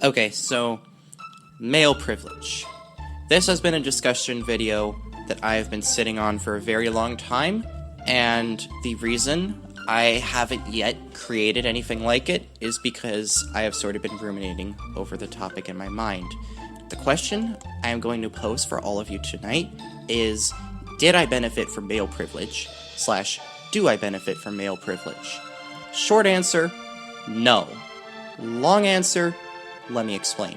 Okay, so male privilege. This has been a discussion video that I have been sitting on for a very long time, and the reason I haven't yet created anything like it is because I have sort of been ruminating over the topic in my mind. The question I am going to pose for all of you tonight is, did I benefit from male privilege, / do I benefit from male privilege? Short answer, no. Long answer, let me explain.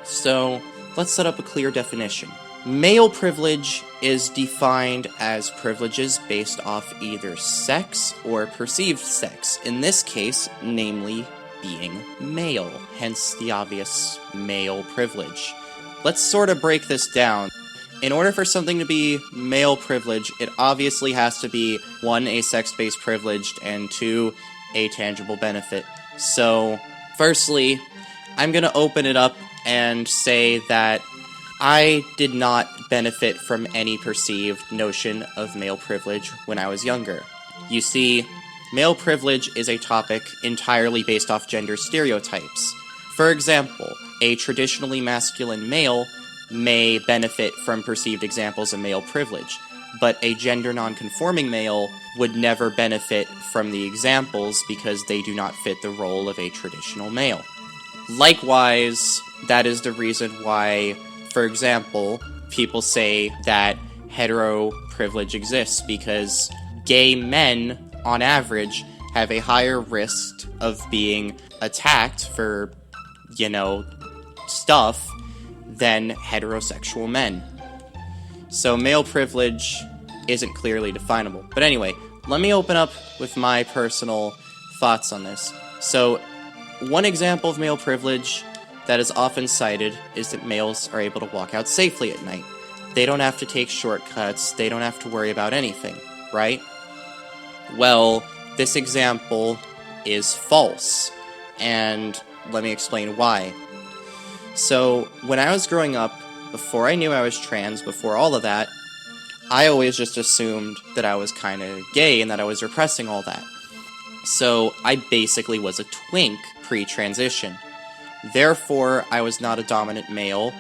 So, let's set up a clear definition. Male privilege is defined as privileges based off either sex or perceived sex. In this case, namely, being male, hence the obvious male privilege. Let's sort of break this down. In order for something to be male privilege, it obviously has to be 1, a sex-based privilege, and 2, a tangible benefit. So, firstly, I'm gonna open it up and say that I did not benefit from any perceived notion of male privilege when I was younger. You see, male privilege is a topic entirely based off gender stereotypes. For example, a traditionally masculine male may benefit from perceived examples of male privilege, but a gender non-conforming male would never benefit from the examples because they do not fit the role of a traditional male. Likewise, that is the reason why, for example, people say that hetero privilege exists, because gay men, on average, have a higher risk of being attacked for, stuff than heterosexual men. So male privilege isn't clearly definable. But anyway, let me open up with my personal thoughts on this. So, one example of male privilege that is often cited is that males are able to walk out safely at night. They don't have to take shortcuts, they don't have to worry about anything, right? Well, this example is false, and let me explain why. So, when I was growing up, before I knew I was trans, before all of that, I always just assumed that I was kind of gay and that I was repressing all that. So, I basically was a twink pre-transition. Therefore, I was not a dominant male,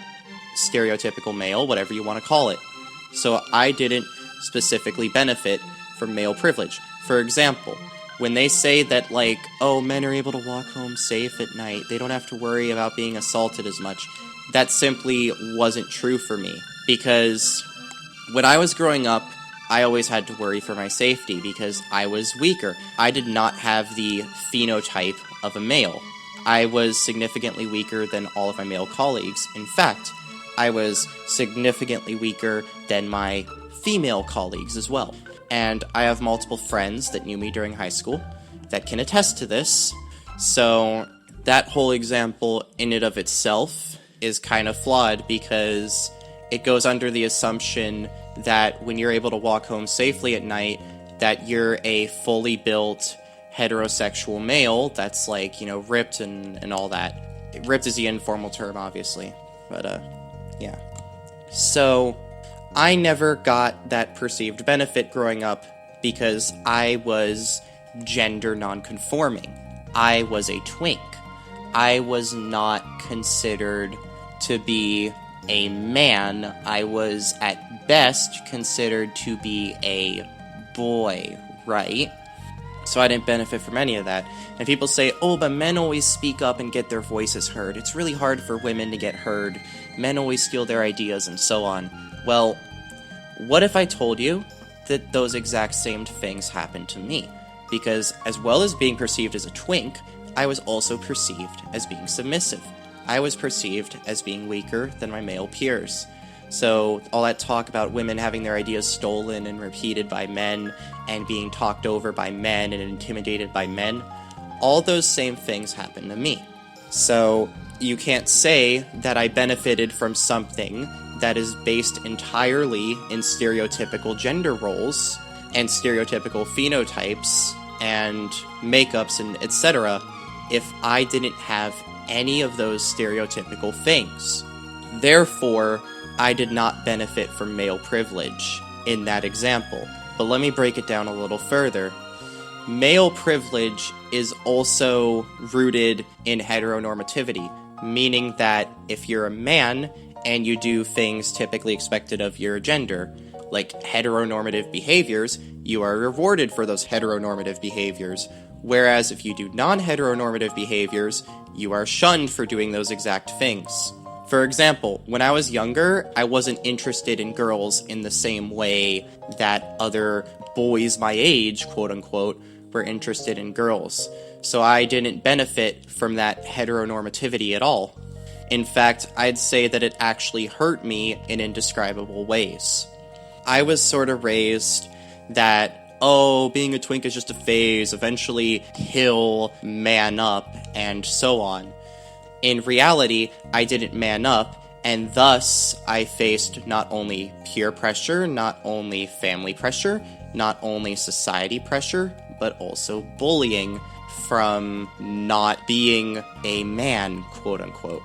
stereotypical male, whatever you want to call it. So, I didn't specifically benefit from male privilege. For example, when they say that, men are able to walk home safe at night, they don't have to worry about being assaulted as much, that simply wasn't true for me. Because when I was growing up, I always had to worry for my safety because I was weaker. I did not have the phenotype of a male. I was significantly weaker than all of my male colleagues. In fact, I was significantly weaker than my female colleagues as well. And I have multiple friends that knew me during high school that can attest to this. So that whole example in and of itself is kind of flawed because it goes under the assumption that when you're able to walk home safely at night, that you're a fully built heterosexual male that's ripped and all that. Ripped is the informal term, obviously, but yeah. So I never got that perceived benefit growing up because I was gender non-conforming. I was a twink. I was not considered to be a man. I was at best considered to be a boy, right? So I didn't benefit from any of that. And people say, but men always speak up and get their voices heard. It's really hard for women to get heard. Men always steal their ideas and so on. Well, what if I told you that those exact same things happened to me? Because as well as being perceived as a twink, I was also perceived as being submissive. I was perceived as being weaker than my male peers. So all that talk about women having their ideas stolen and repeated by men and being talked over by men and intimidated by men, all those same things happened to me. So you can't say that I benefited from something that is based entirely in stereotypical gender roles and stereotypical phenotypes and makeups and etc. if I didn't have any of those stereotypical things. Therefore, I did not benefit from male privilege in that example. But let me break it down a little further. Male privilege is also rooted in heteronormativity. meaning that if you're a man and you do things typically expected of your gender, like heteronormative behaviors, you are rewarded for those heteronormative behaviors, whereas if you do non-heteronormative behaviors, you are shunned for doing those exact things. For example, when I was younger, I wasn't interested in girls in the same way that other boys my age, quote-unquote, were interested in girls. So I didn't benefit from that heteronormativity at all. In fact, I'd say that it actually hurt me in indescribable ways. I was sort of raised that, oh, being a twink is just a phase, eventually he'll man up, and so on. In reality, I didn't man up, and thus I faced not only peer pressure, not only family pressure, not only society pressure, but also bullying from not being a man, quote-unquote.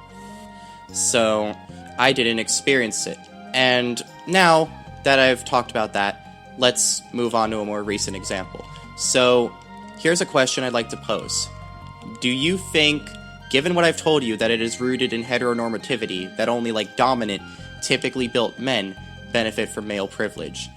So, I didn't experience it. And now that I've talked about that, let's move on to a more recent example. So, here's a question I'd like to pose. Do you think, given what I've told you, that it is rooted in heteronormativity, that only, dominant, typically built men benefit from male privilege?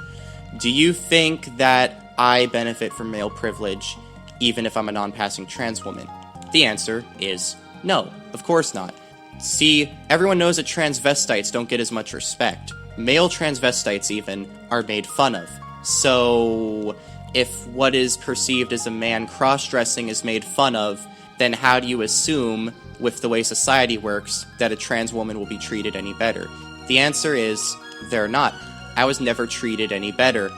Do you think that I benefit from male privilege even if I'm a non-passing trans woman? The answer is no, of course not. See, everyone knows that transvestites don't get as much respect. Male transvestites, even, are made fun of. So, if what is perceived as a man cross-dressing is made fun of, then how do you assume, with the way society works, that a trans woman will be treated any better? The answer is, they're not. I was never treated any better.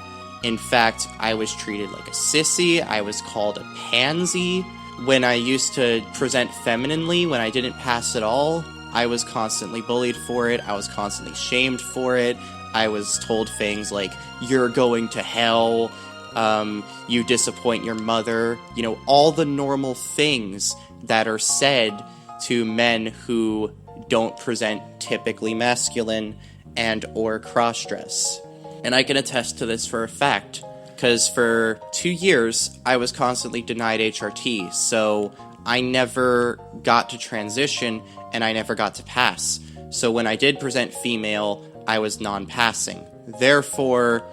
In fact, I was treated like a sissy, I was called a pansy. When I used to present femininely, when I didn't pass at all, I was constantly bullied for it, I was constantly shamed for it, I was told things like, you're going to hell, you disappoint your mother, all the normal things that are said to men who don't present typically masculine and or cross-dress. And I can attest to this for a fact, because for 2 years, I was constantly denied HRT, so I never got to transition, and I never got to pass. So when I did present female, I was non-passing. Therefore,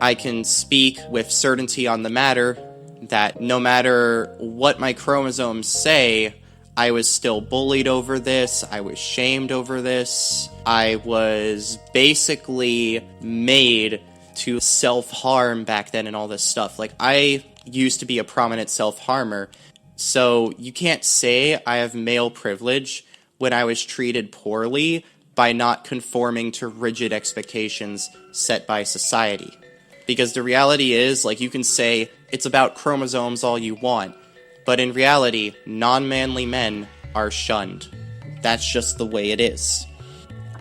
I can speak with certainty on the matter that no matter what my chromosomes say, I was still bullied over this, I was shamed over this, I was basically made to self-harm back then and all this stuff. I used to be a prominent self-harmer, so you can't say I have male privilege when I was treated poorly by not conforming to rigid expectations set by society. Because the reality is, you can say it's about chromosomes all you want, but in reality, non-manly men are shunned. That's just the way it is.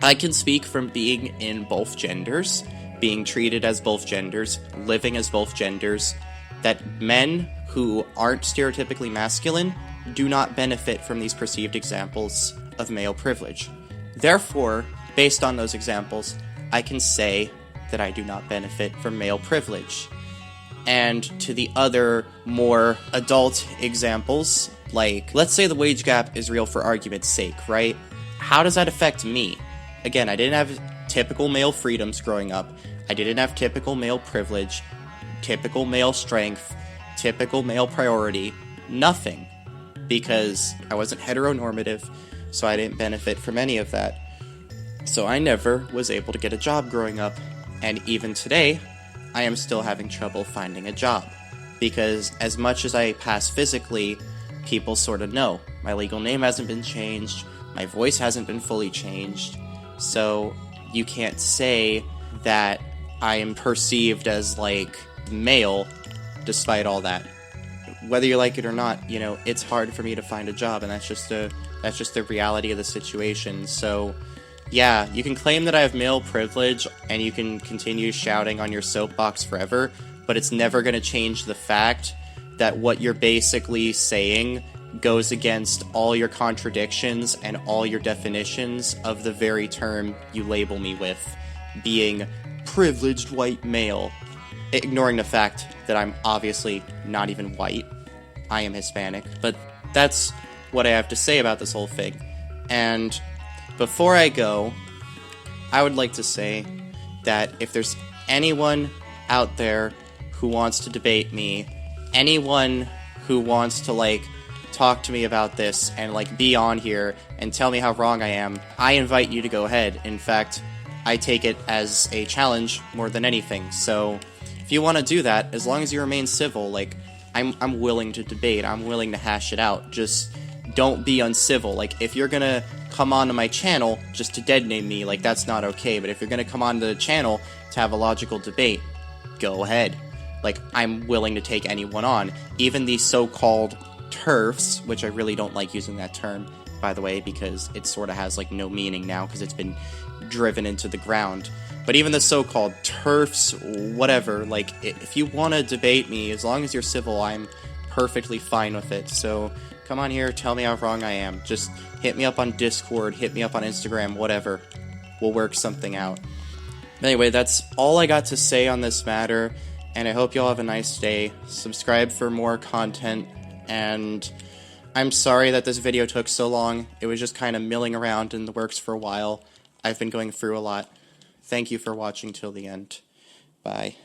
I can speak from being in both genders, being treated as both genders, living as both genders, that men who aren't stereotypically masculine do not benefit from these perceived examples of male privilege. Therefore, based on those examples, I can say that I do not benefit from male privilege. And to the other, more adult examples, let's say the wage gap is real for argument's sake, right? How does that affect me? Again, I didn't have typical male freedoms growing up. I didn't have typical male privilege, typical male strength, typical male priority, nothing. Because I wasn't heteronormative, so I didn't benefit from any of that. So I never was able to get a job growing up, and even today, I am still having trouble finding a job. Because as much as I pass physically, people sort of know. My legal name hasn't been changed, my voice hasn't been fully changed, so you can't say that I am perceived as, male, despite all that. Whether you like it or not, it's hard for me to find a job, and that's just the reality of the situation. So, yeah, you can claim that I have male privilege, and you can continue shouting on your soapbox forever, but it's never going to change the fact that what you're basically saying goes against all your contradictions and all your definitions of the very term you label me with, being privileged white male, ignoring the fact that I'm obviously not even white. I am Hispanic, but that's what I have to say about this whole thing. And before I go, I would like to say that if there's anyone out there who wants to debate me, anyone who wants to, like, talk to me about this and, like, be on here and tell me how wrong I am, I invite you to go ahead. In fact, I take it as a challenge more than anything. So if you want to do that, as long as you remain civil, like, I'm willing to debate, I'm willing to hash it out. Just don't be uncivil. Like, if you're gonna come onto my channel just to dead name me, like, that's not okay. But if you're gonna come onto the channel to have a logical debate, go ahead. Like, I'm willing to take anyone on. Even these so-called TERFs, which I really don't like using that term, by the way, because it sort of has, like, no meaning now because it's been driven into the ground. But even the so-called TERFs, whatever, like, if you want to debate me, as long as you're civil, I'm perfectly fine with it. So come on here, tell me how wrong I am. Just hit me up on Discord, hit me up on Instagram, whatever. We'll work something out. Anyway, that's all I got to say on this matter, and I hope you all have a nice day. Subscribe for more content, and I'm sorry that this video took so long. It was just kind of milling around in the works for a while. I've been going through a lot. Thank you for watching till the end. Bye.